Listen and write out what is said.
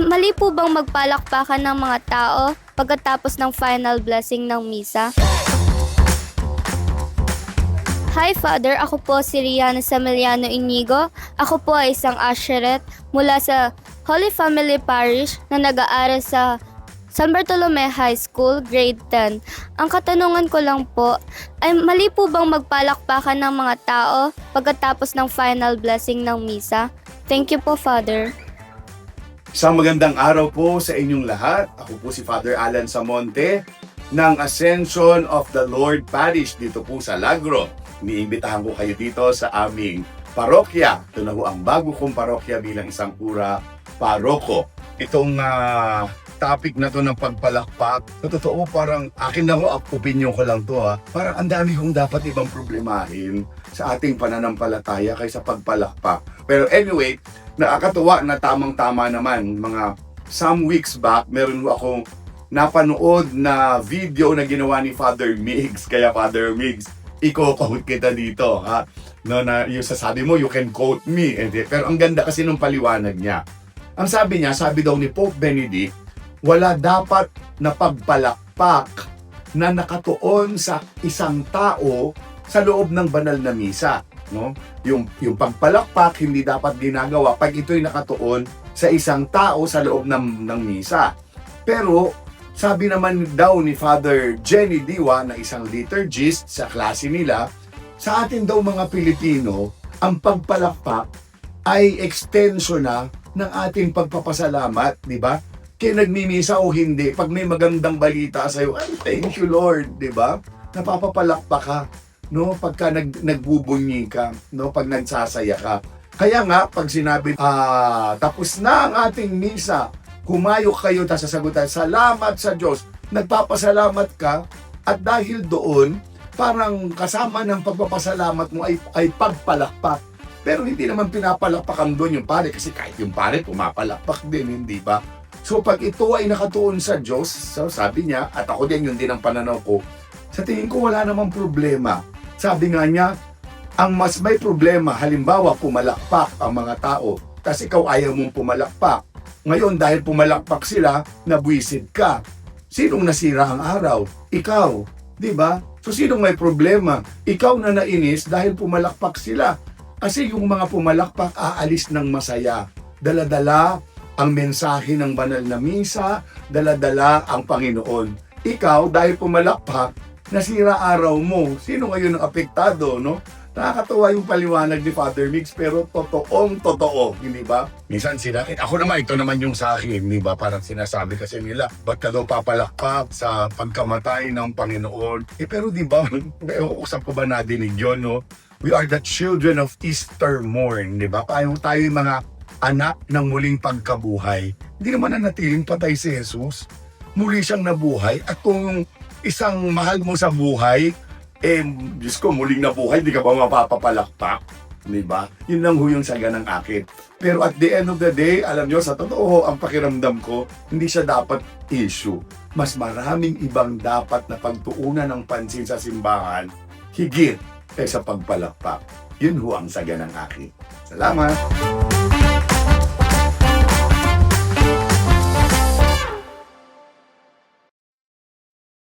mali po bang magpalakpakan ng mga tao pagkatapos ng final blessing ng misa? Hi Father, ako po si Rihanna Samiliano Inigo. Ako po ay isang usheret mula sa Holy Family Parish na nag-aaral sa San Bartolome High School, grade 10. Ang katanungan ko lang po, ay mali po bang magpalakpakan ng mga tao pagkatapos ng final blessing ng misa? Thank you po, Father. Isang magandang araw po sa inyong lahat. Ako po si Father Alan Samonte ng Ascension of the Lord Parish dito po sa Lagro. Iniimbitahan ko kayo dito sa aming parokya. Ito na ho ang bago kong parokya bilang isang pura paroko. Itong topic na to ng pagpalakpak, sa totoo parang akin na ho, opinion ko lang to parang ang dami kong dapat ibang problemahin sa ating pananampalataya kaysa pagpalakpak. Pero anyway, nakakatuwa na tamang-tama naman. Mga some weeks back, meron ho akong napanood na video na ginawa ni Father Migs. Kaya Father Migs, i-quote kita dito, ha? No, na yung sasabi mo, you can quote me. Pero ang ganda kasi nung paliwanag niya. Ang sabi niya, sabi daw ni Pope Benedict, wala dapat na pagpalakpak na nakatuon sa isang tao sa loob ng banal na misa. No? Yung pagpalakpak hindi dapat ginagawa pag ito'y nakatuon sa isang tao sa loob ng misa. Pero sabi naman daw ni Father Jenny Diwa na isang liturgist sa klase nila, sa atin daw mga Pilipino, ang pagpalakpak ay extension na ng ating pagpapasalamat, di ba? Kaya nagmimisa o hindi, pag may magandang balita sa'yo, ay, thank you Lord, di ba? Napapapalakpak ka, no? Pagka nagbubunyi ka, no? Pag nagsasaya ka. Kaya nga, pag sinabi, tapos na ang ating misa, humayok kayo, tapos sasagutan, salamat sa Diyos. Nagpapasalamat ka, at dahil doon, parang kasama ng pagpapasalamat mo ay pagpalakpak. Pero hindi naman pinapalakpakan doon yung pare, kasi kahit yung pare, pumapalakpak din, hindi ba? So pag ito ay nakatuon sa Diyos, so sabi niya, at ako din, yun din ang pananaw ko, sa tingin ko wala namang problema. Sabi nga niya, ang mas may problema, halimbawa pumalakpak ang mga tao, tapos ikaw ayaw mong pumalakpak. Ngayon, dahil pumalakpak sila, nabwisit ka. Sinong nasira ang araw? Ikaw. Di ba? So, sinong may problema? Ikaw na nainis dahil pumalakpak sila. Kasi yung mga pumalakpak, aalis ng masaya. Dala-dala ang mensahe ng banal na misa, dala-dala ang Panginoon. Ikaw, dahil pumalakpak, nasira araw mo. Sino ngayon ang apektado, no? Nakakatawa yung paliwanag ni Father Mix, pero totoong totoo, hindi ba? Minsan sila, ako naman, ito naman yung sa akin, hindi ba? Parang sinasabi kasi nila, ba't ka daw papalakpak sa pagkamatay ng Panginoon? Pero di ba, usap ko ba nadinig yun, no? We are the children of Easter morn, di ba? Tayo yung mga anak ng muling pagkabuhay. Hindi naman nanatiling patay si Jesus. Muli siyang nabuhay, at kung isang mahal mo sa buhay, Diyos ko, muling nabuhay, di ka ba mapapapalakpak? Di ba? Yun lang ho yung saga ng akin. Pero at the end of the day, alam nyo, sa totoo, ang pakiramdam ko, hindi siya dapat issue. Mas maraming ibang dapat na pagtuunan ng pansin sa simbahan, higit kaysa pagpalakpak. Yun ho ang saga ng akin. Salamat!